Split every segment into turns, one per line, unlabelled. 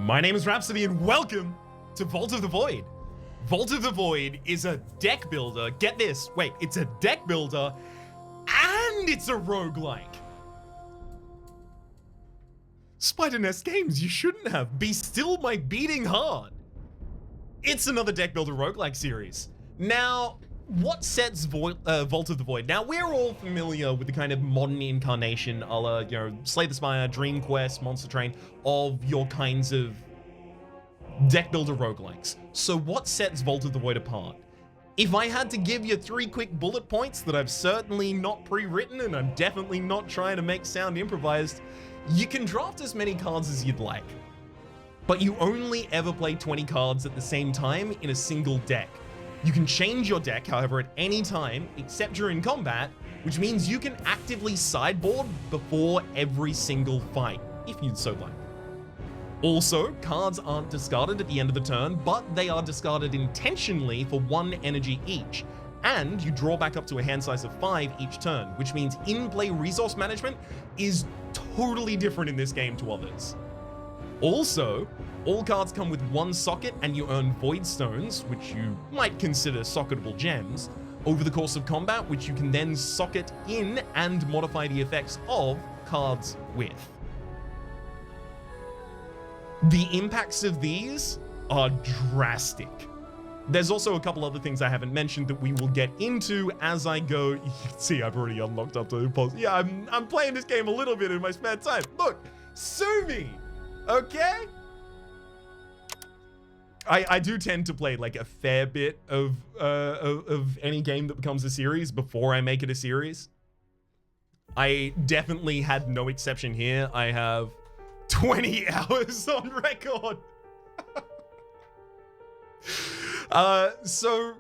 My name is Rhapsody and welcome to Vault of the Void. Vault of the Void is a deck builder. Get this, wait, it's a deck builder and it's a roguelike. Spider Nest Games, you shouldn't have. Be still my beating heart. It's another deck builder roguelike series. Now, what sets Vault of the Void? Now, we're all familiar with the kind of modern incarnation, a la, Slay the Spire, Dream Quest, Monster Train, of your kinds of deck builder roguelikes. So what sets Vault of the Void apart? If I had to give you 3 quick bullet points that I've certainly not pre-written and I'm definitely not trying to make sound improvised, you can draft as many cards as you'd like, but you only ever play 20 cards at the same time in a single deck. You can change your deck, however, at any time, except during combat, which means you can actively sideboard before every single fight, if you'd so like. Also, cards aren't discarded at the end of the turn, but they are discarded intentionally for 1 energy each, and you draw back up to a hand size of 5 each turn, which means in-play resource management is totally different in this game to others. Also, all cards come with 1 socket and you earn void stones, which you might consider socketable gems, over the course of combat, which you can then socket in and modify the effects of cards with. The impacts of these are drastic. There's also a couple other things I haven't mentioned that we will get into as I go. You can see I've already unlocked up to pulse. Yeah, I'm playing this game a little bit in my spare time. Look, sue me, okay? I do tend to play like a fair bit of any game that becomes a series before I make it a series. I definitely had no exception here. I have 20 hours on record. So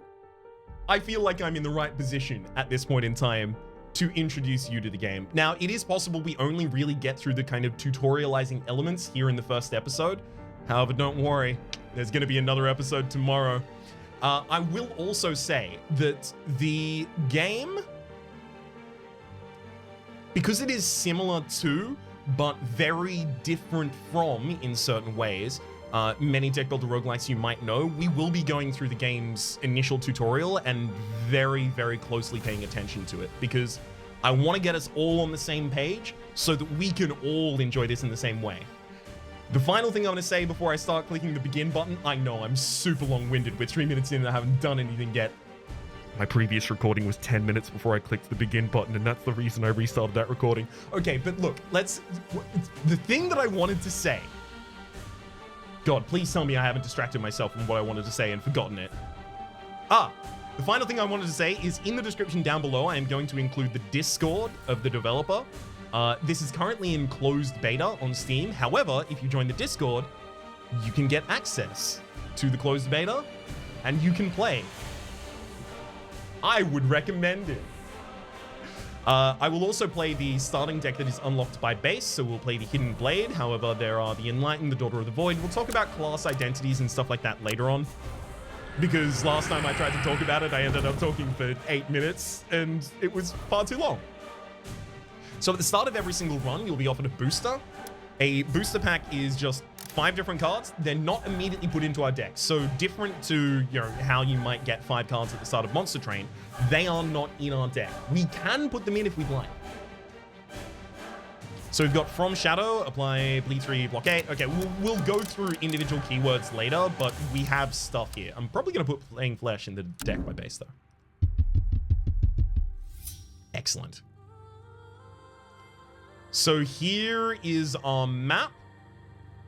I feel like I'm in the right position at this point in time to introduce you to the game. Now, it is possible we only really get through the kind of tutorializing elements here in the first episode. However, don't worry, there's going to be another episode tomorrow. I will also say that the game, because it is similar to, but very different from in certain ways, many deck builder roguelikes you might know, we will be going through the game's initial tutorial and very, very closely paying attention to it, because I want to get us all on the same page so that we can all enjoy this in the same way. The final thing I'm going to say before I start clicking the begin button, I know I'm super long-winded. We're 3 minutes in and I haven't done anything yet. My previous recording was 10 minutes before I clicked the begin button, and that's the reason I restarted that recording. Okay, but look, the thing that I wanted to say, God, please tell me I haven't distracted myself from what I wanted to say and forgotten it. The final thing I wanted to say is in the description down below, I am going to include the Discord of the developer. This is currently in closed beta on Steam. However, if you join the Discord, you can get access to the closed beta and you can play. I would recommend it. I will also play the starting deck that is unlocked by base, so we'll play the Hidden Blade. However, there are the Enlightened, the Daughter of the Void. We'll talk about class identities and stuff like that later on, because last time I tried to talk about it, I ended up talking for 8 minutes, and it was far too long. So at the start of every single run, you'll be offered a booster. A booster pack is just 5 different cards. They're not immediately put into our deck. So different to how you might get 5 cards at the start of Monster Train, they are not in our deck. We can put them in if we'd like. So we've got From Shadow, apply Bleed 3, Blockade. Okay, we'll go through individual keywords later, but we have stuff here. I'm probably going to put Playing Flesh in the deck by base, though. Excellent. So here is our map.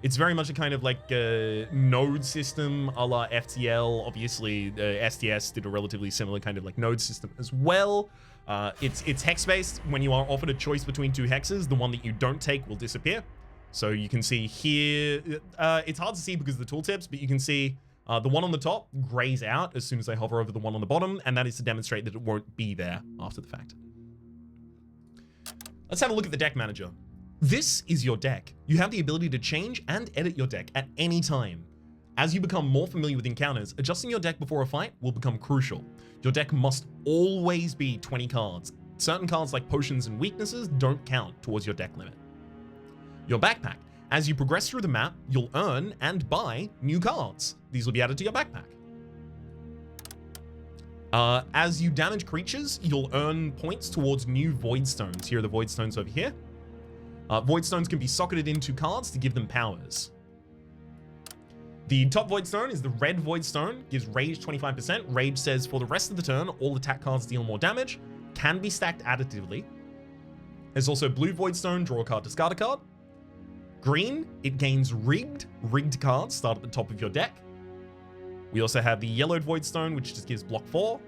It's very much a kind of like a node system a la FTL. Obviously, STS did a relatively similar kind of like node system as well. It's hex-based. When you are offered a choice between 2 hexes, the one that you don't take will disappear. So you can see here, it's hard to see because of the tooltips, but you can see the one on the top grays out as soon as I hover over the one on the bottom, and that is to demonstrate that it won't be there after the fact. Let's have a look at the deck manager. This is your deck. You have the ability to change and edit your deck at any time. As you become more familiar with encounters, adjusting your deck before a fight will become crucial. Your deck must always be 20 cards. Certain cards like potions and weaknesses don't count towards your deck limit. Your backpack. As you progress through the map, you'll earn and buy new cards. These will be added to your backpack. As you damage creatures, you'll earn points towards new void stones. Here are the void stones over here. Void stones can be socketed into cards to give them powers. The top void stone is the red void stone, gives rage 25%. Rage says for the rest of the turn, all attack cards deal more damage, can be stacked additively. There's also blue void stone, draw a card, discard a card. Green, it gains rigged cards, start at the top of your deck. We also have the yellowed void stone, which just gives block 4.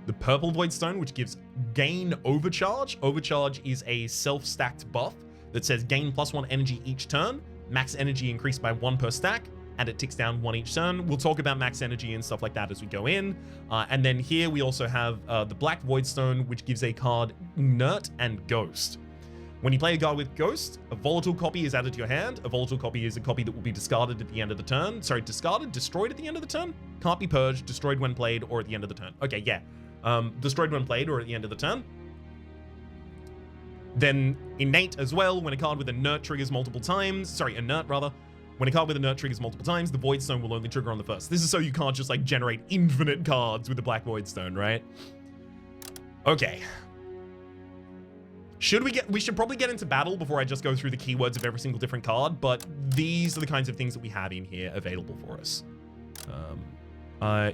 The purple void stone, which gives gain overcharge. Overcharge is a self-stacked buff that says gain +1 energy each turn, max energy increased by 1 per stack, and it ticks down 1 each turn. We'll talk about max energy and stuff like that as we go in. And then here we also have the black void stone, which gives a card inert and ghost. When you play a card with ghost, a volatile copy is added to your hand. A volatile copy is a copy that will be discarded at the end of the turn. Sorry, destroyed at the end of the turn? Can't be purged, destroyed when played, or at the end of the turn. Okay, yeah. Destroyed when played or at the end of the turn. Then innate as well, when a card with inert triggers multiple times. Sorry, inert rather. When a card with inert triggers multiple times, the void stone will only trigger on the first. This is so you can't just like generate infinite cards with the black void stone, right? Okay. We should probably get into battle before I just go through the keywords of every single different card, but these are the kinds of things that we have in here available for us.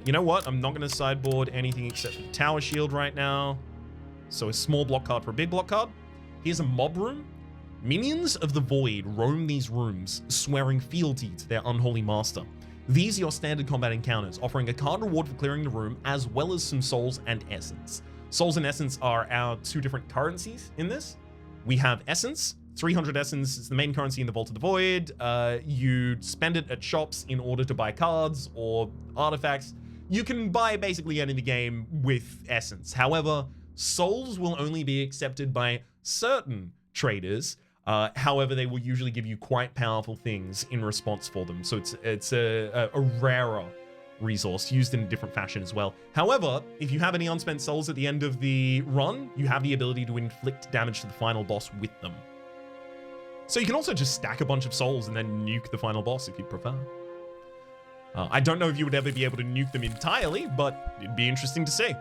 You know what? I'm not going to sideboard anything except for the tower shield right now. So a small block card for a big block card. Here's a mob room. Minions of the void roam these rooms, swearing fealty to their unholy master. These are your standard combat encounters, offering a card reward for clearing the room, as well as some souls and essence. Souls and essence are our 2 different currencies in this. We have essence. 300 essence is the main currency in the Vault of the Void. You spend it at shops in order to buy cards or artifacts. You can buy basically any of the game with essence. However, souls will only be accepted by certain traders. However, they will usually give you quite powerful things in response for them. So it's a rarer resource used in a different fashion as well. However, if you have any unspent souls at the end of the run, you have the ability to inflict damage to the final boss with them. So you can also just stack a bunch of souls and then nuke the final boss if you prefer. I don't know if you would ever be able to nuke them entirely, but it'd be interesting to see.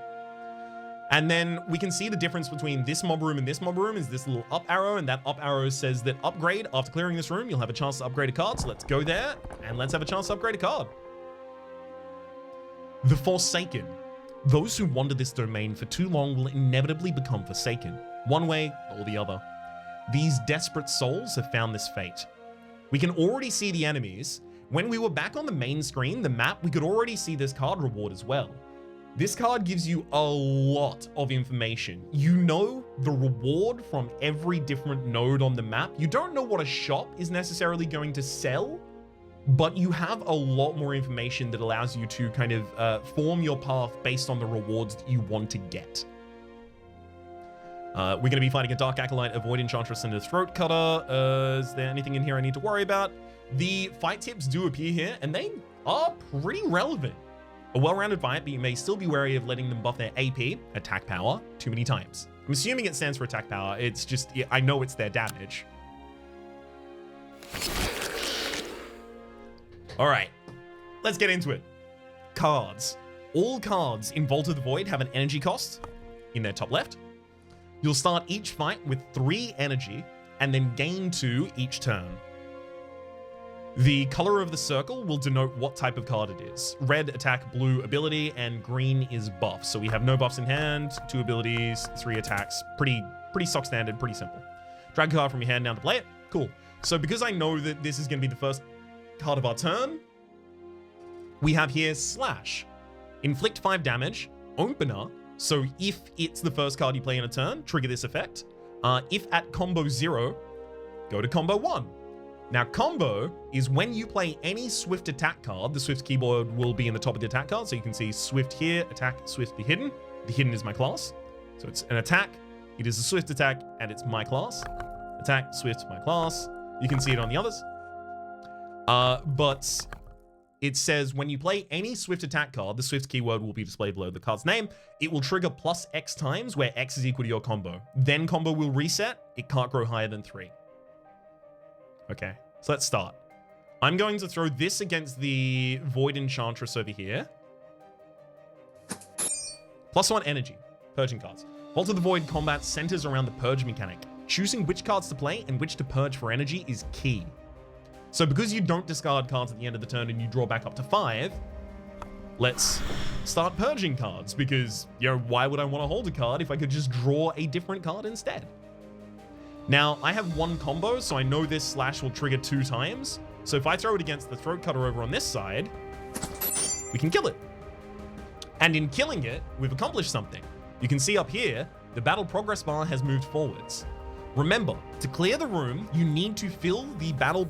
And then we can see the difference between this mob room and this mob room is this little up arrow, and that up arrow says that upgrade. After clearing this room, you'll have a chance to upgrade a card. So let's go there and let's have a chance to upgrade a card. The Forsaken. Those who wander this domain for too long will inevitably become forsaken, one way or the other. These desperate souls have found this fate. We can already see the enemies. When we were back on the main screen, the map, we could already see this card reward as well. This card gives you a lot of information. You know the reward from every different node on the map. You don't know what a shop is necessarily going to sell, but you have a lot more information that allows you to kind of form your path based on the rewards that you want to get. We're going to be fighting a Dark Acolyte, a Void Enchantress, and a Throat Cutter. Is there anything in here I need to worry about? The fight tips do appear here, and they are pretty relevant. A well-rounded fight, but you may still be wary of letting them buff their AP, attack power, too many times. I'm assuming it stands for attack power. It's just, I know it's their damage. All right, let's get into it. Cards. All cards in Vault of the Void have an energy cost in their top left. You'll start each fight with 3 energy and then gain 2 each turn. The color of the circle will denote what type of card it is. Red, attack, blue, ability, and green is buff. So we have no buffs in hand, 2 abilities, 3 attacks. Pretty stock standard, pretty simple. Drag a card from your hand down to play it. Cool. So because I know that this is going to be the first card of our turn, we have here Slash. Inflict 5 damage, opener. So if it's the first card you play in a turn, trigger this effect. If at combo 0, go to combo 1. Now, combo is when you play any Swift attack card. The Swift keyboard will be in the top of the attack card. So you can see Swift here, attack, Swift, the hidden. The hidden is my class. So it's an attack. It is a Swift attack, and it's my class. Attack, Swift, my class. You can see it on the others. But it says when you play any Swift attack card, the Swift keyword will be displayed below the card's name. It will trigger plus X times, where X is equal to your combo. Then combo will reset. It can't grow higher than 3. Okay. So let's start. I'm going to throw this against the Void Enchantress over here. +1 energy. Purging cards. Vault of the Void combat centers around the purge mechanic. Choosing which cards to play and which to purge for energy is key. So because you don't discard cards at the end of the turn and you draw back up to 5, let's start purging cards because, you know, why would I want to hold a card if I could just draw a different card instead? Now, I have 1 combo, so I know this slash will trigger 2 times. So if I throw it against the Throat Cutter over on this side, we can kill it. And in killing it, we've accomplished something. You can see up here, the battle progress bar has moved forwards. Remember, to clear the room, you need to fill the battle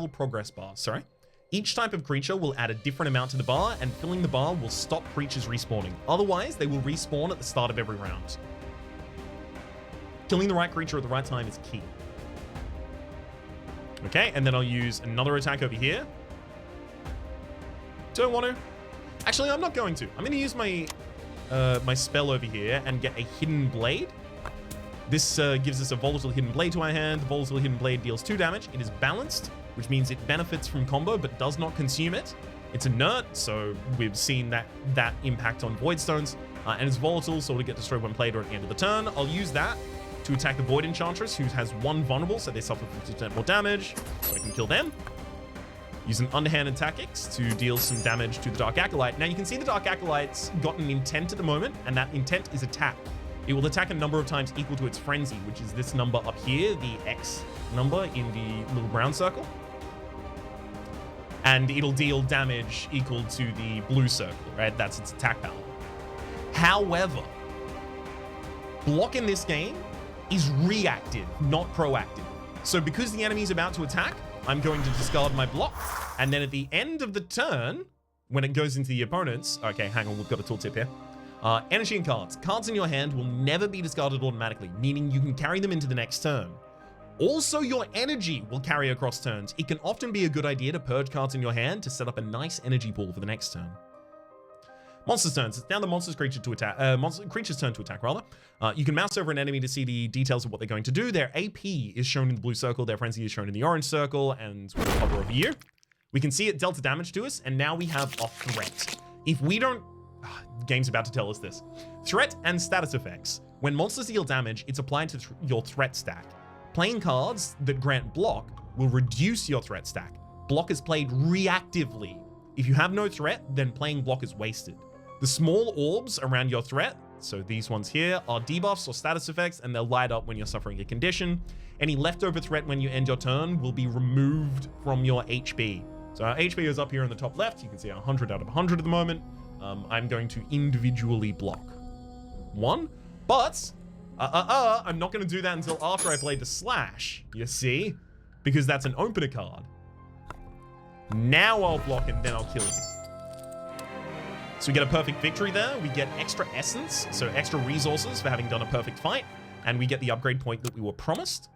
progress bar. Sorry. Each type of creature will add a different amount to the bar, and filling the bar will stop creatures respawning. Otherwise, they will respawn at the start of every round. Killing the right creature at the right time is key. Okay, and then I'll use another attack over here. Do I want to? Actually, I'm not going to. I'm going to use my my spell over here and get a Hidden Blade. This gives us a Volatile Hidden Blade to our hand. The Volatile Hidden Blade deals 2 damage. It is balanced, which means it benefits from combo but does not consume it. It's inert, so we've seen that impact on Void Stones. And it's volatile, so it'll get destroyed when played or at the end of the turn. I'll use that to attack the Void Enchantress, who has 1 vulnerable, so they suffer 50% more damage, so I can kill them. Use an Underhanded Tactics to deal some damage to the Dark Acolyte. Now you can see the Dark Acolyte's got an intent at the moment, and that intent is attack. It will attack a number of times equal to its frenzy, which is this number up here, the X number in the little brown circle. And it'll deal damage equal to the blue circle, right? That's its attack power. However, block in this game is reactive, not proactive. So because the enemy's about to attack, I'm going to discard my block. And then at the end of the turn, when it goes into the opponent's... Okay, hang on, we've got a tooltip here. Energy and cards. Cards in your hand will never be discarded automatically, meaning you can carry them into the next turn. Also, your energy will carry across turns. It can often be a good idea to purge cards in your hand to set up a nice energy pool for the next turn. Monster's turns. It's now the monster's creature's turn to attack, rather. You can mouse over an enemy to see the details of what they're going to do. Their AP is shown in the blue circle, their frenzy is shown in the orange circle, and we'll hover over here. We can see it dealt damage to us, and now we have a threat. If we don't... the game's about to tell us this. Threat and status effects. When monsters deal damage, it's applied to your threat stack. Playing cards that grant block will reduce your threat stack. Block is played reactively. If you have no threat, then playing block is wasted. The small orbs around your threat, so these ones here, are debuffs or status effects, and they'll light up when you're suffering a condition. Any leftover threat when you end your turn will be removed from your HP. So our HP is up here in the top left. You can see 100 out of 100 at the moment. I'm going to individually block 1, but I'm not going to do that until after I play the slash, you see, because that's an opener card. Now I'll block and then I'll kill you. So we get a perfect victory there. We get extra essence, so extra resources for having done a perfect fight, and we get the upgrade point that we were promised.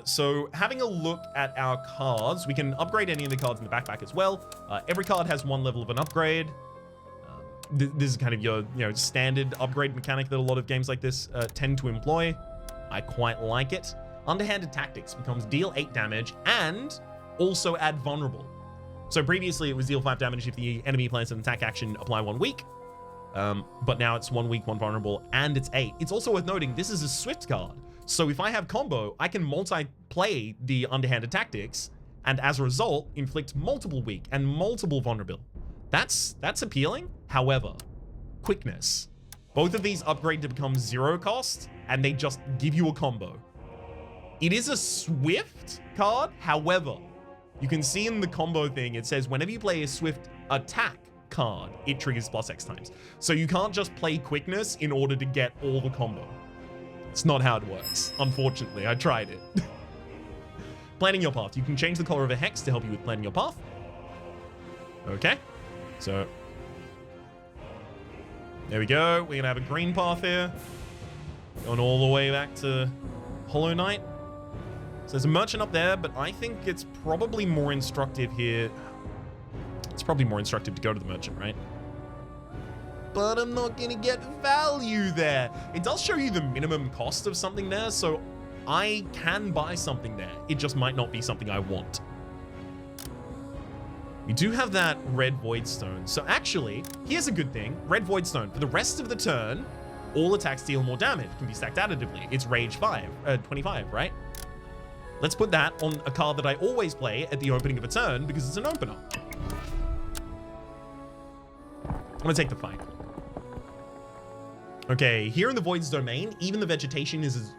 So having a look at our cards, we can upgrade any of the cards in the backpack as well. Every card has 1 level of an upgrade. This is kind of your standard upgrade mechanic that a lot of games like this tend to employ. I quite like it. Underhanded Tactics becomes deal 8 damage and also add vulnerable. So previously it was deal 5 damage if the enemy plans an attack action, apply 1 weak. But now it's 1 weak, 1 vulnerable, and it's 8. It's also worth noting this is a Swift card. So if I have combo, I can multi-play the Underhanded Tactics, and as a result, inflict multiple weak and multiple vulnerable. That's appealing. However, quickness. Both of these upgrade to become 0 cost, and they just give you a combo. It is a Swift card, however, you can see in the combo thing, it says whenever you play a Swift attack card, it triggers +X times. So you can't just play quickness in order to get all the combo. It's not how it works. Unfortunately, I tried it. Planning your path. You can change the color of a hex to help you with planning your path. Okay. So, there we go. We're going to have a green path here. Going all the way back to Hollow Knight. So there's a merchant up there, but I think it's probably more instructive here. It's probably more instructive to go to the merchant, right? But I'm not going to get value there. It does show you the minimum cost of something there, so I can buy something there. It just might not be something I want. We do have that red void stone. So actually, here's a good thing. Red void stone. For the rest of the turn, all attacks deal more damage. It can be stacked additively. It's rage 25, right? Let's put that on a card that I always play at the opening of a turn because it's an opener. I'm gonna take the fight. Okay, here in the Void's domain, even the vegetation is as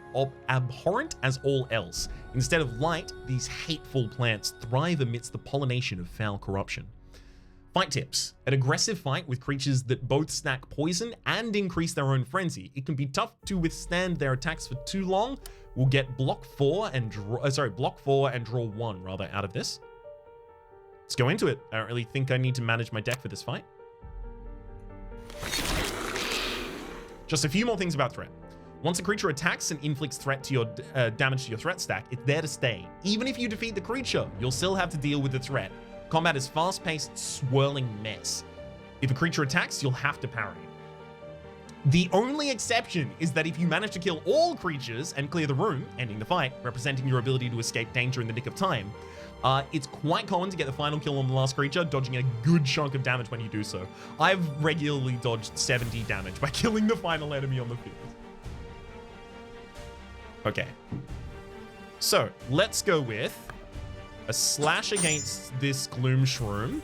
abhorrent as all else. Instead of light, these hateful plants thrive amidst the pollination of foul corruption. Fight tips. An aggressive fight with creatures that both stack poison and increase their own frenzy. It can be tough to withstand their attacks for too long. We'll get block 4 and draw 1 rather out of this. Let's go into it. I don't really think I need to manage my deck for this fight. Just a few more things about threat. Once a creature attacks and inflicts threat to your damage to your threat stack, it's there to stay. Even if you defeat the creature, you'll still have to deal with the threat. Combat is fast-paced, swirling mess. If a creature attacks, you'll have to parry. The only exception is that if you manage to kill all creatures and clear the room, ending the fight, representing your ability to escape danger in the nick of time, it's quite common to get the final kill on the last creature, dodging a good chunk of damage when you do so. I've regularly dodged 70 damage by killing the final enemy on the field. Okay. So, let's go with a slash against this Gloom Shroom.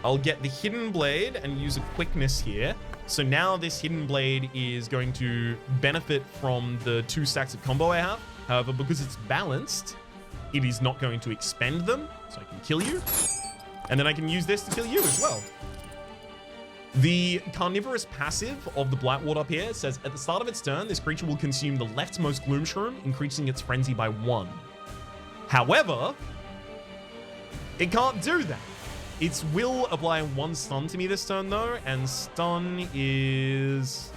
I'll get the Hidden Blade and use a quickness here. So now this Hidden Blade is going to benefit from the 2 stacks of combo I have. However, because it's balanced, it is not going to expend them, so I can kill you. And then I can use this to kill you as well. The carnivorous passive of the Blightward up here says, at the start of its turn, this creature will consume the leftmost Gloom Shroom, increasing its frenzy by 1. However, it can't do that. It will apply 1 stun to me this turn though, and stun is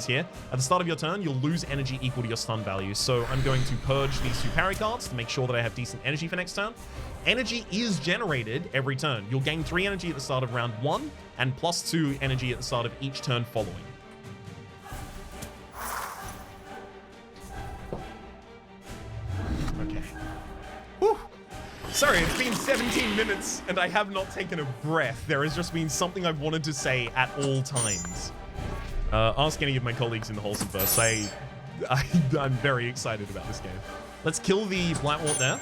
here. At the start of your turn, you'll lose energy equal to your stun value. So I'm going to purge these 2 parry cards to make sure that I have decent energy for next turn. Energy is generated every turn. You'll gain 3 energy at the start of round 1 and plus 2 energy at the start of each turn following. Okay. Whew. Sorry, it's been 17 minutes and I have not taken a breath. There has just been something I've wanted to say at all times. Ask any of my colleagues in the Wholesomeverse. I'm very excited about this game. Let's kill the Blightwort there.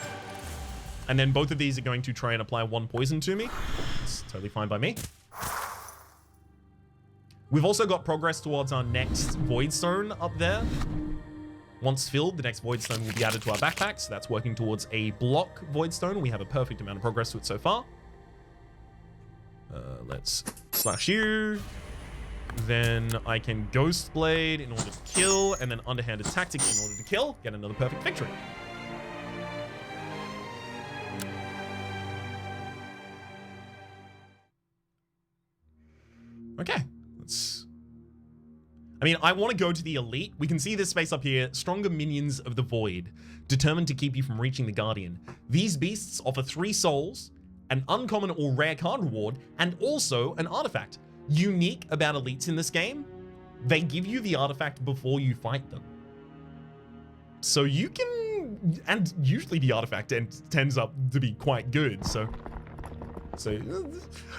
And then both of these are going to try and apply 1 poison to me. It's totally fine by me. We've also got progress towards our next Void Stone up there. Once filled, the next Void Stone will be added to our backpack. So that's working towards a block Void Stone. We have a perfect amount of progress to it so far. Let's slash you. Then I can Ghost Blade in order to kill, and then Underhanded Tactics in order to kill. Get another perfect victory. Okay, I want to go to the elite. We can see this space up here. Stronger minions of the void, determined to keep you from reaching the Guardian. These beasts offer 3 souls, an uncommon or rare card reward, and also an artifact. Unique about elites in this game, they give you the artifact before you fight them. So you can, and usually the artifact tends up to be quite good. So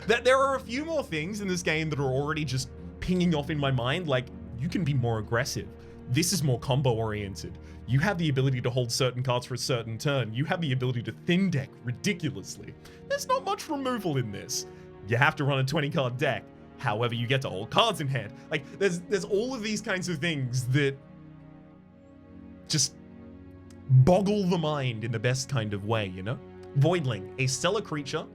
that there are a few more things in this game that are already just pinging off in my mind. Like, you can be more aggressive. This is more combo oriented. You have the ability to hold certain cards for a certain turn. You have the ability to thin deck ridiculously. There's not much removal in this. You have to run a 20 card deck. However, you get to hold cards in hand. Like, there's all of these kinds of things that just boggle the mind in the best kind of way, you know? Voidling, a stellar creature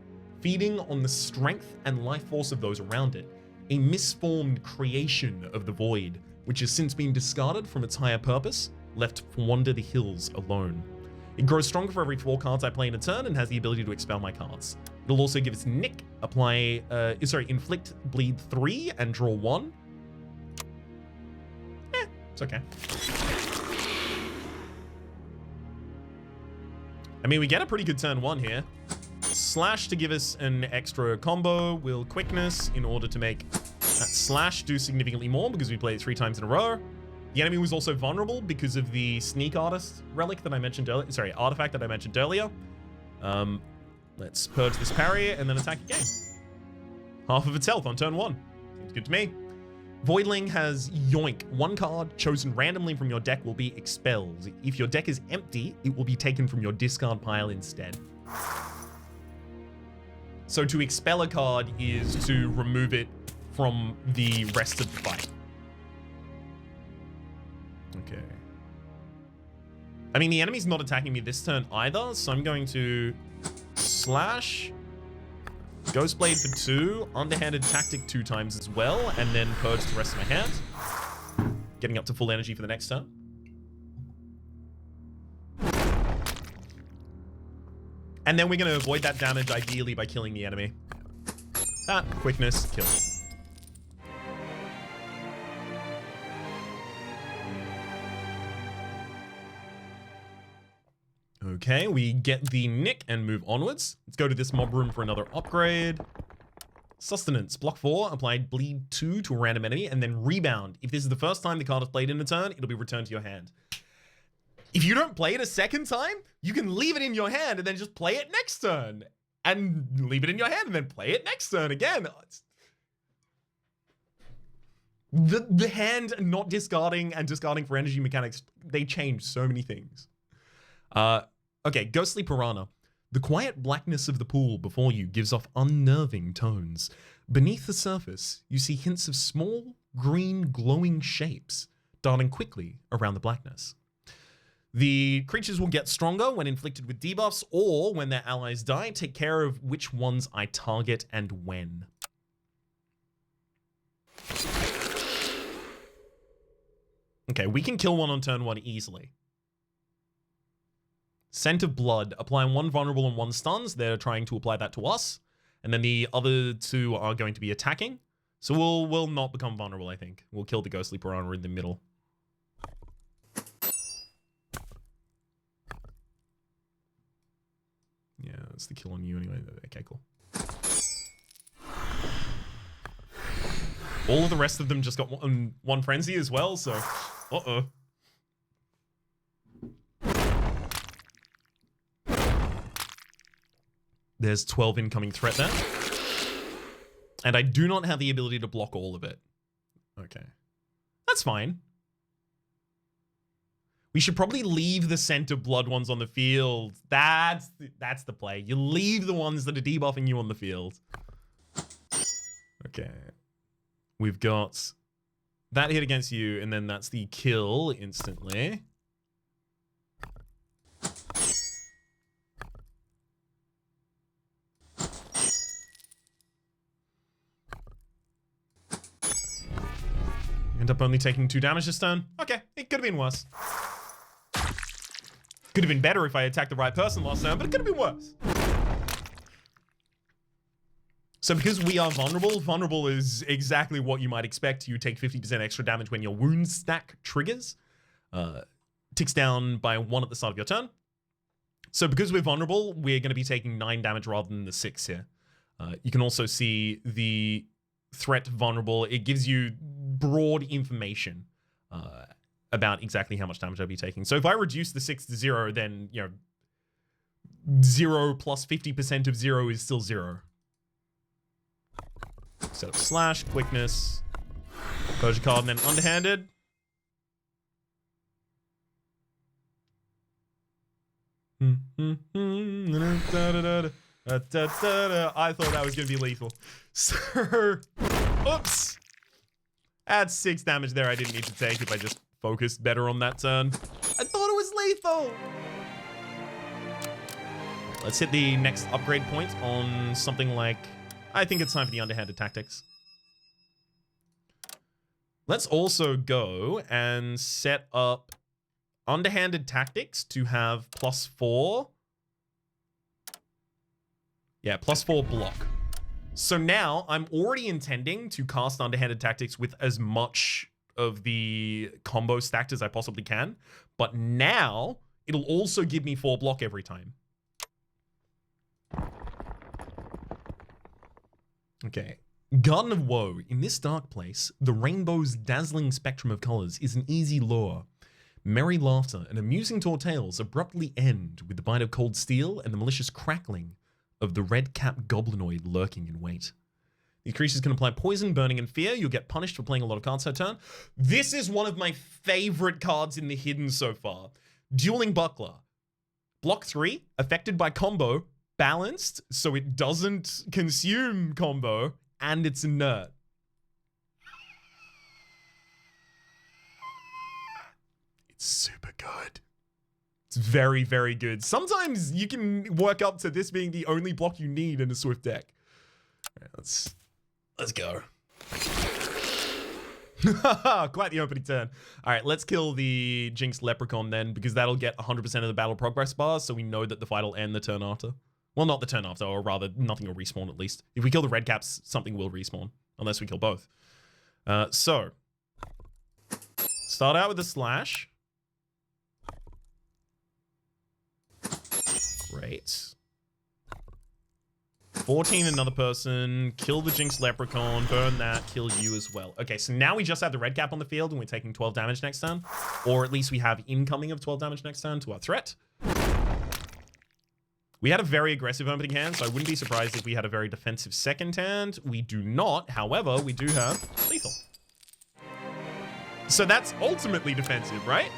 feeding on the strength and life force of those around it. A misformed creation of the void, which has since been discarded from its higher purpose, left to wander the hills alone. It grows stronger for every 4 cards I play in a turn and has the ability to expel my cards. It'll also give its nick, inflict bleed 3 and draw 1. It's okay. We get a pretty good turn 1 here. Slash to give us an extra combo. We'll quickness in order to make that slash do significantly more because we played it 3 times in a row. The enemy was also vulnerable because of the Sneak Artist relic that I mentioned earlier. Sorry, artifact that I mentioned earlier. Let's purge this parry and then attack again. Half of its health on turn 1. Seems good to me. Voidling has Yoink. One card chosen randomly from your deck will be expelled. If your deck is empty, it will be taken from your discard pile instead. So to expel a card is to remove it from the rest of the fight. Okay. I mean, the enemy's not attacking me this turn either, so I'm going to slash, Ghostblade for 2, Underhanded Tactic 2 times as well, and then purge the rest of my hand. Getting up to full energy for the next turn. And then we're going to avoid that damage ideally by killing the enemy. That, quickness, kill. Okay, we get the nick and move onwards. Let's go to this mob room for another upgrade. Sustenance, block 4, applied bleed 2 to a random enemy, and then rebound. If this is the first time the card is played in a turn, it'll be returned to your hand. If you don't play it a second time, you can leave it in your hand and then just play it next turn. And leave it in your hand and then play it next turn again. The hand not discarding and discarding for energy mechanics, they change so many things. Okay, Ghostly Piranha. The quiet blackness of the pool before you gives off unnerving tones. Beneath the surface, you see hints of small, green, glowing shapes darting quickly around the blackness. The creatures will get stronger when inflicted with debuffs or when their allies die. Take care of which ones I target and when. Okay, we can kill one on turn 1 easily. Scent of Blood. Apply 1 vulnerable and 1 stuns. They're trying to apply that to us. And then the other 2 are going to be attacking. So we'll not become vulnerable, I think. We'll kill the Ghostly Piranha in the middle. Yeah, that's the kill on you anyway. Okay, cool. All of the rest of them just got one frenzy as well, so... Uh-oh. There's 12 incoming threat there. And I do not have the ability to block all of it. Okay. That's fine. We should probably leave the Scent of Blood ones on the field. That's the play. You leave the ones that are debuffing you on the field. Okay. We've got that hit against you, and then that's the kill instantly. End up only taking 2 damage this turn. Okay, it could have been worse. Could have been better if I attacked the right person last turn, but it could have been worse. So because we are vulnerable, vulnerable is exactly what you might expect. You take 50% extra damage when your wound stack triggers. Ticks down by 1 at the start of your turn. So because we're vulnerable, we're going to be taking 9 damage rather than the 6 here. You can also see the threat vulnerable. It gives you broad information about exactly how much damage I'll be taking. So if I reduce the 6 to 0, then, you know, 0 plus 50% of 0 is still 0. Set up slash, quickness, Persia card, and then underhanded. I thought that was going to be lethal. So, oops. Add 6 damage there I didn't need to take if I just focused better on that turn. I thought it was lethal. Let's hit the next upgrade point on something like... I think it's time for the underhanded tactics. Let's also go and set up underhanded tactics to have +4. Yeah, +4 block. So now I'm already intending to cast underhanded tactics with as much of the combo stacked as I possibly can. But now it'll also give me 4 block every time. Okay. Garden of Woe. In this dark place, the rainbow's dazzling spectrum of colors is an easy lure. Merry laughter and amusing tall tales abruptly end with the bite of cold steel and the malicious crackling of the red-capped goblinoid lurking in wait. These creatures can apply poison, burning, and fear. You'll get punished for playing a lot of cards per turn. This is one of my favorite cards in the hidden so far. Dueling Buckler. Block 3, affected by combo, balanced, so it doesn't consume combo, and it's inert. It's super good. It's very, very good. Sometimes you can work up to this being the only block you need in a Swift deck. All right, let's go. Quite the opening turn. All right, let's kill the Jinx Leprechaun then, because that'll get 100% of the battle progress bars, so we know that the fight will end the turn after. Well, not the turn after, or rather, nothing will respawn at least. If we kill the red caps, something will respawn, unless we kill both. So, start out with a slash. Great. 14, another person. Kill the Jinx Leprechaun. Burn that. Kill you as well. Okay, so now we just have the red cap on the field and we're taking 12 damage next turn. Or at least we have incoming of 12 damage next turn to our threat. We had a very aggressive opening hand, so I wouldn't be surprised if we had a very defensive second hand. We do not. However, we do have lethal. So that's ultimately defensive, right?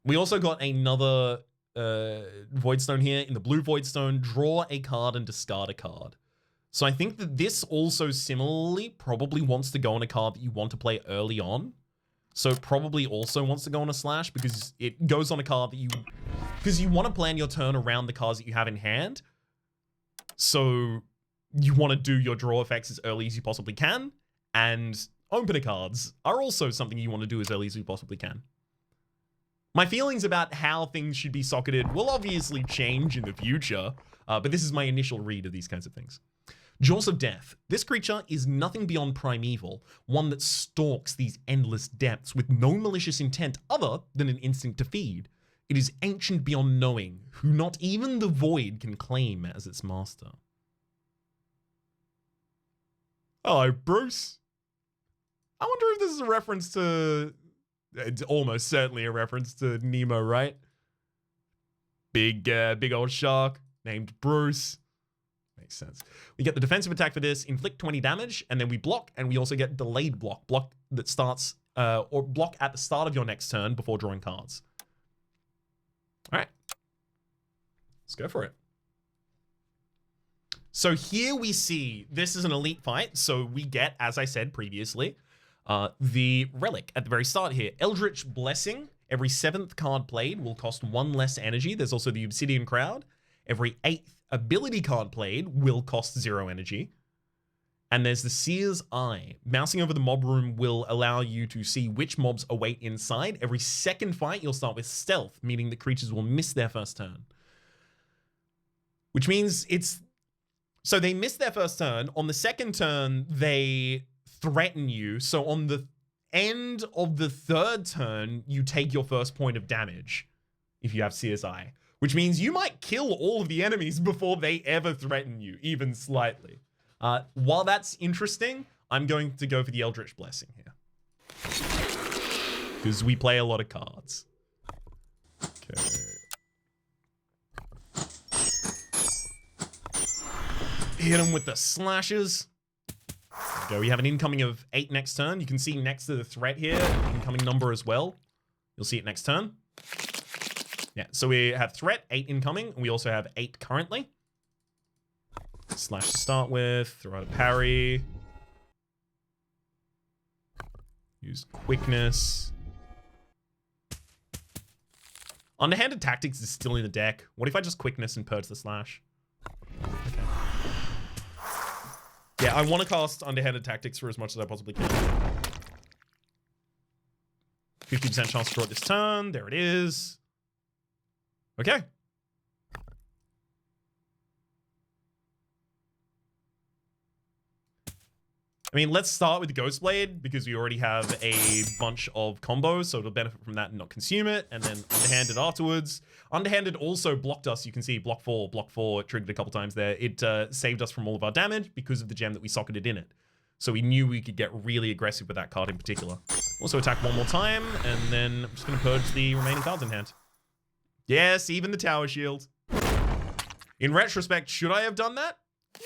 We also got another Voidstone here. In the blue Voidstone, draw a card and discard a card. So I think that this also similarly probably wants to go on a card that you want to play early on. So it probably also wants to go on a slash because it goes on a card that because you want to plan your turn around the cards that you have in hand. So you want to do your draw effects as early as you possibly can. And opener cards are also something you want to do as early as you possibly can. My feelings about how things should be socketed will obviously change in the future, but this is my initial read of these kinds of things. Jaws of Death. This creature is nothing beyond primeval, one that stalks these endless depths with no malicious intent other than an instinct to feed. It is ancient beyond knowing, who not even the void can claim as its master. Hello, Bruce. I wonder if this is a reference to... It's almost certainly a reference to Nemo, right? Big old shark named Bruce. Makes sense. We get the defensive attack for this, inflict 20 damage, and then we block, and we also get delayed block. Block that starts, or block at the start of your next turn before drawing cards. All right. Let's go for it. So here we see, this is an elite fight, so we get, as I said previously, the relic at the very start here. Eldritch Blessing. Every 7th card played will cost 1 less energy. There's also the Obsidian Crowd. Every 8th ability card played will cost 0 energy. And there's the Seer's Eye. Mousing over the mob room will allow you to see which mobs await inside. Every 2nd fight, you'll start with Stealth, meaning that creatures will miss their first turn. Which means it's... So they miss their first turn. On the 2nd turn, they threaten you. So on the end of the 3rd turn, you take your first point of damage if you have Seer's Eye. Which means you might kill all of the enemies before they ever threaten you, even slightly. While that's interesting, I'm going to go for the Eldritch Blessing here. Because we play a lot of cards. Okay. Hit him with the slashes. Go. We have an incoming of 8 next turn. You can see next to the threat here, incoming number as well. You'll see it next turn. Yeah, so we have threat, 8 incoming, and we also have 8 currently. Slash to start with, throw out a parry. Use quickness. Underhanded Tactics is still in the deck. What if I just quickness and purge the slash? Okay. Yeah, I want to cast Underhanded Tactics for as much as I possibly can. 50% chance to draw it this turn. There it is. Okay. I mean, let's start with the Ghost Blade because we already have a bunch of combos, so it'll benefit from that and not consume it. And then Underhanded afterwards. Underhanded also blocked us. You can see block 4, it triggered a couple times there. It saved us from all of our damage because of the gem that we socketed in it. So we knew we could get really aggressive with that card in particular. Also attack one more time, and then I'm just going to purge the remaining cards in hand. Yes, even the Tower Shield. In retrospect, should I have done that?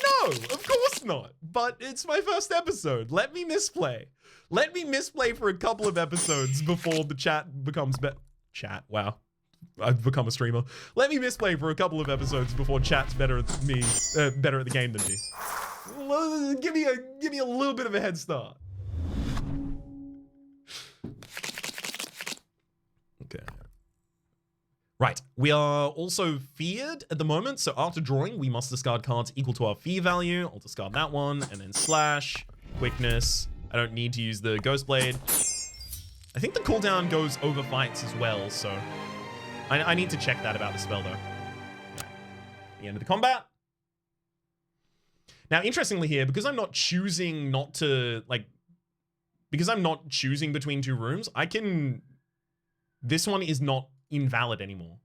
No, of course not. But it's my first episode. Let me misplay. Let me misplay for a couple of episodes before the chat becomes better. Chat, wow. I've become a streamer. Let me misplay for a couple of episodes before chat's better at me, better at the game than me. Give me a little bit of a head start. Okay. Right, we are also feared at the moment, so after drawing, we must discard cards equal to our fear value. I'll discard that one, and then slash, quickness. I don't need to use the Ghost Blade. I think the cooldown goes over fights as well, so I need to check that about the spell, though. Okay. The end of the combat. Now, interestingly here, because I'm not choosing not to, like, because I'm not choosing between two rooms, I can, this one is not invalid anymore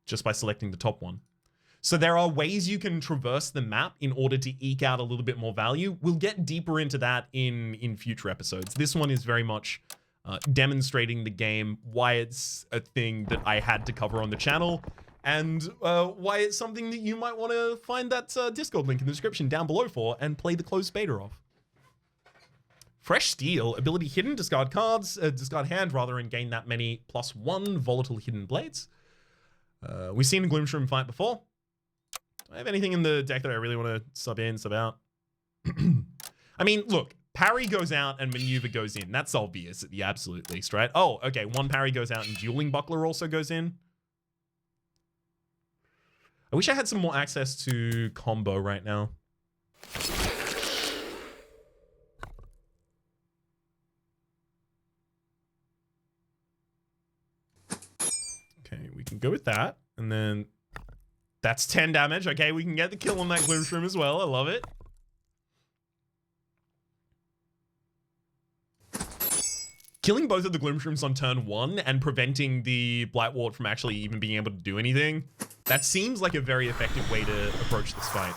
just by selecting the top one. So there are ways you can traverse the map in order to eke out a little bit more value. We'll get deeper into that in future episodes. This one is very much demonstrating the game, why it's a thing that I had to cover on the channel, and why it's something that you might want to find that Discord link in the description down below for and play the closed beta of. Fresh Steel, ability hidden, discard cards, discard hand rather, and gain that many +1 volatile hidden blades. We've seen a Gloomshroom fight before. Do I have anything in the deck that I really want to sub in, sub out? I mean, look, parry goes out and maneuver goes in. That's obvious at the absolute least, right? Oh, okay, one parry goes out and Dueling Buckler also goes in. I wish I had some more access to combo right now. Okay, we can go with that. And then that's 10 damage. Okay, we can get the kill on that Gloomshroom as well. I love it. Killing both of the Gloomshrooms on turn 1 and preventing the Blightwort from actually even being able to do anything, that seems like a very effective way to approach this fight.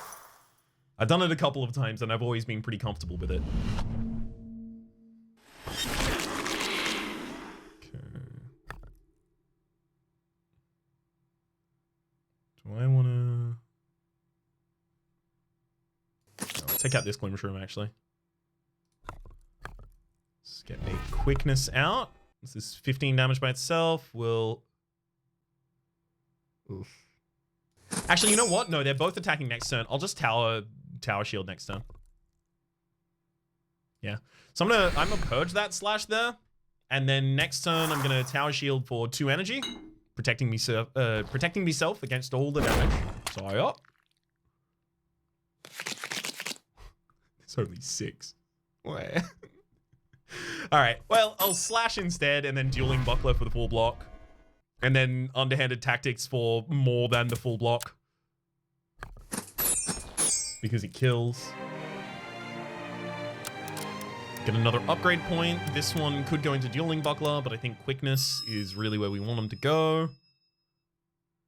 I've done it a couple of times and I've always been pretty comfortable with it. Do I want to... I'll take out this Gloomshroom, actually. Let's get a quickness out. This is 15 damage by itself. We'll... Oof. Actually, you know what? No, they're both attacking next turn. I'll just tower shield next turn. Yeah. So I'm gonna purge that slash there. And then next turn, I'm gonna tower shield for 2 energy. Protecting myself against all the damage. So up. It's only 6. Where? All right. Well, I'll slash instead, and then Dueling Buckler for the full block, and then Underhanded Tactics for more than the full block because it kills. Get another upgrade point. This one could go into Dueling Buckler, but I think Quickness is really where we want them to go.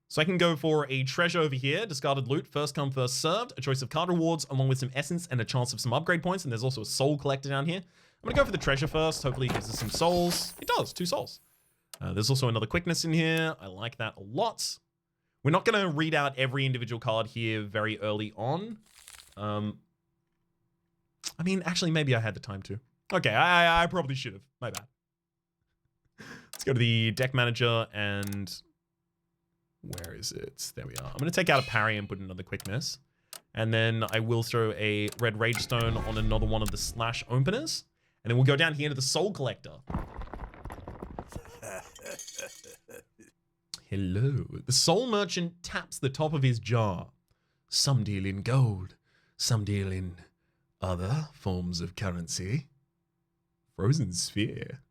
So I can go for a treasure over here, discarded loot, first come, first served, a choice of card rewards, along with some essence and a chance of some upgrade points, and there's also a soul collector down here. I'm gonna go for the treasure first, hopefully it gives us some souls. It does, 2 souls. There's also another quickness in here. I like that a lot. We're not gonna read out every individual card here very early on. I mean, actually, maybe I had the time to. Okay, I probably should have. My bad. Let's go to the deck manager and... Where is it? There we are. I'm going to take out a parry and put another quickness. And then I will throw a red rage stone on another one of the slash openers. And then we'll go down here to the soul collector. Hello. The soul merchant taps the top of his jar. Some deal in gold. Some deal in other forms of currency. Frozen sphere.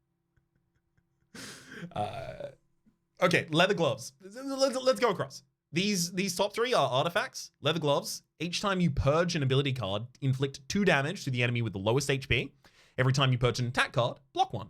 Okay, leather gloves. Let's go across. These top three are artifacts, leather gloves. Each time you purge an ability card, inflict 2 damage to the enemy with the lowest HP. Every time you purge an attack card, block 1.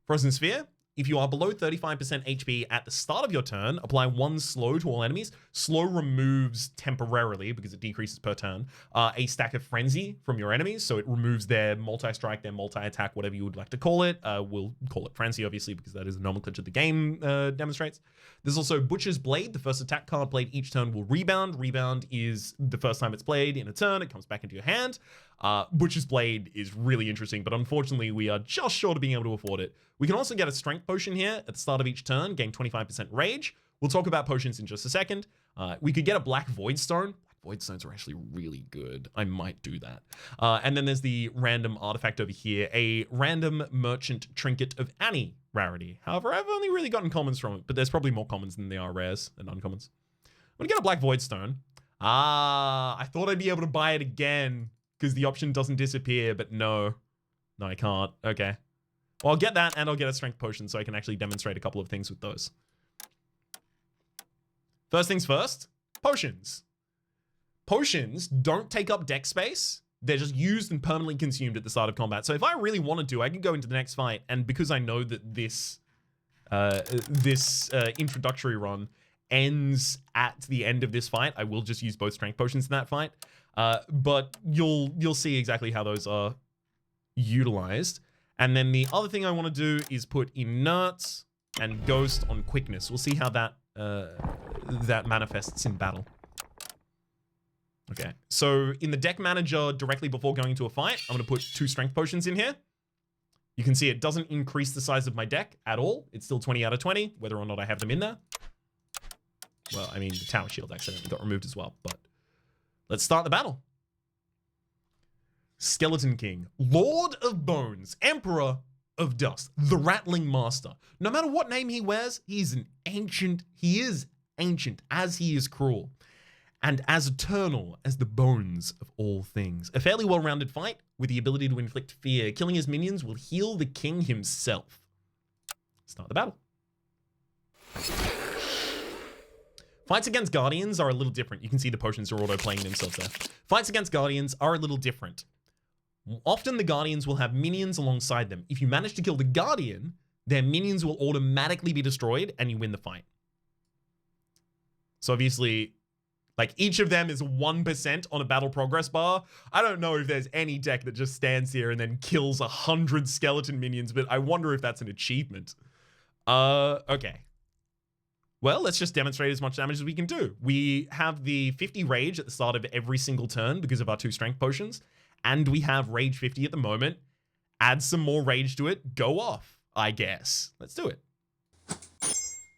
Frozen Sphere. If you are below 35% HP at the start of your turn, apply 1 slow to all enemies. Slow removes temporarily, because it decreases per turn, a stack of Frenzy from your enemies. So it removes their multi-strike, their multi-attack, whatever you would like to call it. We'll call it Frenzy, obviously, because that is the nomenclature the game demonstrates. There's also Butcher's Blade. The first attack card played each turn will rebound. Rebound is the first time it's played in a turn. It comes back into your hand. Butcher's Blade is really interesting, but unfortunately we are just short of being able to afford it. We can also get a strength potion here at the start of each turn, gain 25% rage. We'll talk about potions in just a second. We could get a Black Void Stone. Black Void Stones are actually really good. I might do that. And then there's the random artifact over here, a random merchant trinket of Annie rarity. However, I've only really gotten commons from it, but there's probably more commons than there are rares and uncommons. I'm gonna get a Black Void Stone. I thought I'd be able to buy it again because the option doesn't disappear, but no. No, I can't. Okay. Well, I'll get that, and I'll get a strength potion so I can actually demonstrate a couple of things with those. First things first, potions. Potions don't take up deck space. They're just used and permanently consumed at the start of combat. So if I really wanted to, I could go into the next fight, and because I know that this introductory run ends at the end of this fight, I will just use both strength potions in that fight. But you'll see exactly how those are utilized. And then the other thing I want to do is put Inert and Ghost on Quickness. We'll see how that that manifests in battle. Okay, so in the deck manager, directly before going into a fight, I'm going to put 2 strength potions in here. You can see it doesn't increase the size of my deck at all. It's still 20 out of 20, whether or not I have them in there. Well, I mean, the Tower Shield accidentally got removed as well, but let's start the battle. Skeleton King, Lord of Bones, Emperor of Dust, the Rattling Master. No matter what name he wears, he is ancient as he is cruel, and as eternal as the bones of all things. A fairly well-rounded fight with the ability to inflict fear. Killing his minions will heal the king himself. Start the battle. Fights against Guardians are a little different. You can see the potions are auto-playing themselves there. Fights against Guardians are a little different. Often the Guardians will have minions alongside them. If you manage to kill the Guardian, their minions will automatically be destroyed and you win the fight. So obviously, like, each of them is 1% on a battle progress bar. I don't know if there's any deck that just stands here and then kills 100 skeleton minions, but I wonder if that's an achievement. Okay. Well, let's just demonstrate as much damage as we can do. We have the 50 rage at the start of every single turn because of our 2 strength potions. And we have rage 50 at the moment. Add some more rage to it. Go off, I guess. Let's do it. I'm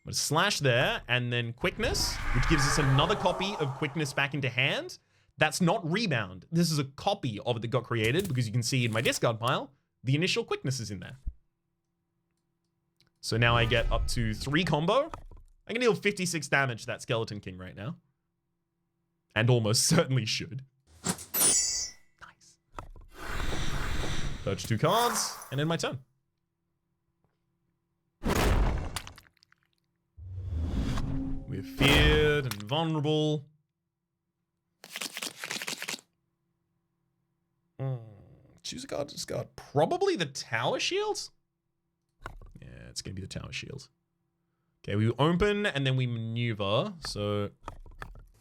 gonna slash there, and then quickness, which gives us another copy of quickness back into hand. That's not rebound. This is a copy of it that got created, because you can see in my discard pile, the initial quickness is in there. So now I get up to 3 combo. I can deal 56 damage to that Skeleton King right now. And almost certainly should. Nice. Purge 2 cards, and end my turn. We're feared and vulnerable. Choose a card to discard. Probably the Tower Shields? Yeah, it's going to be the Tower Shields. Okay, we open and then we maneuver. So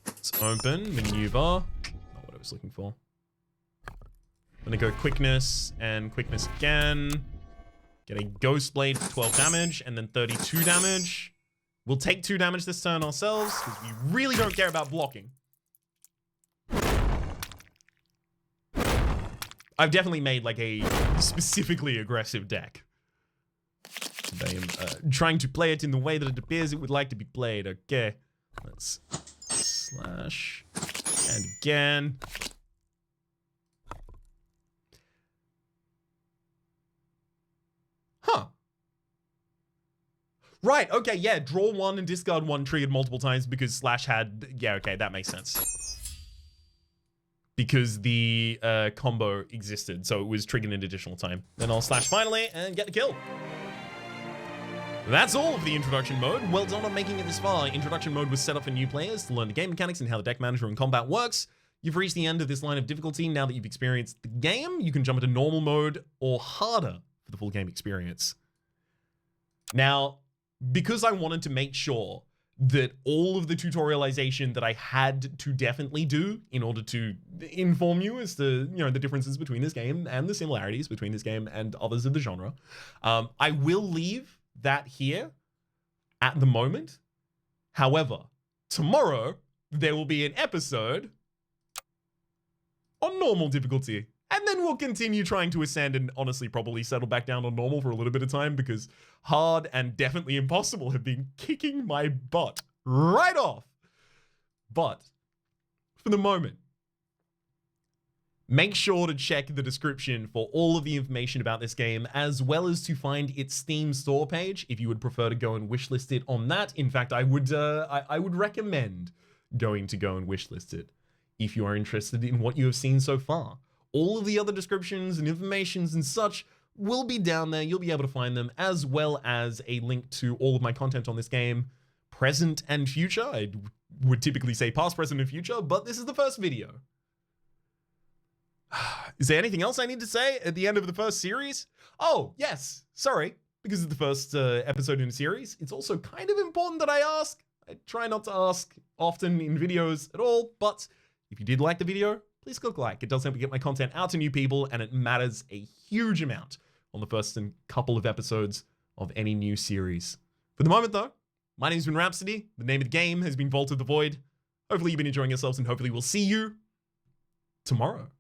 let's open, maneuver. Not what I was looking for. I'm going to go quickness and quickness again. Get a Ghost Blade for 12 damage and then 32 damage. We'll take 2 damage this turn ourselves because we really don't care about blocking. I've definitely made like a specifically aggressive deck. And I am trying to play it in the way that it appears it would like to be played. Okay, let's slash and again. Huh. Right, okay, yeah, draw 1 and discard 1 triggered multiple times because slash had... Yeah, okay, that makes sense. Because the combo existed, so it was triggered an additional time. Then I'll slash finally and get the kill. That's all of the introduction mode. Well done on making it this far. Introduction mode was set up for new players to learn the game mechanics and how the deck manager and combat works. You've reached the end of this line of difficulty. Now that you've experienced the game, you can jump into normal mode or harder for the full game experience. Now, because I wanted to make sure that all of the tutorialization that I had to definitely do in order to inform you as to, the differences between this game and the similarities between this game and others of the genre, I will leave that here at the moment. However, tomorrow there will be an episode on normal difficulty, and then we'll continue trying to ascend and honestly probably settle back down on normal for a little bit of time, because hard and definitely impossible have been kicking my butt right off. But for the moment, make sure to check the description for all of the information about this game, as well as to find its Steam store page if you would prefer to go and wishlist it on that. In fact, I would recommend go and wishlist it if you are interested in what you have seen so far. All of the other descriptions and informations and such will be down there. You'll be able to find them, as well as a link to all of my content on this game, present and future. I would typically say past, present, and future, but this is the first video. Is there anything else I need to say at the end of the first series? Oh, yes. Sorry. Because it's the first episode in a series, it's also kind of important that I ask. I try not to ask often in videos at all, but if you did like the video, please click like. It does help me get my content out to new people, and it matters a huge amount on the first couple of episodes of any new series. For the moment, though, my name's been Rhapsody. The name of the game has been Vault of the Void. Hopefully you've been enjoying yourselves, and hopefully we'll see you tomorrow.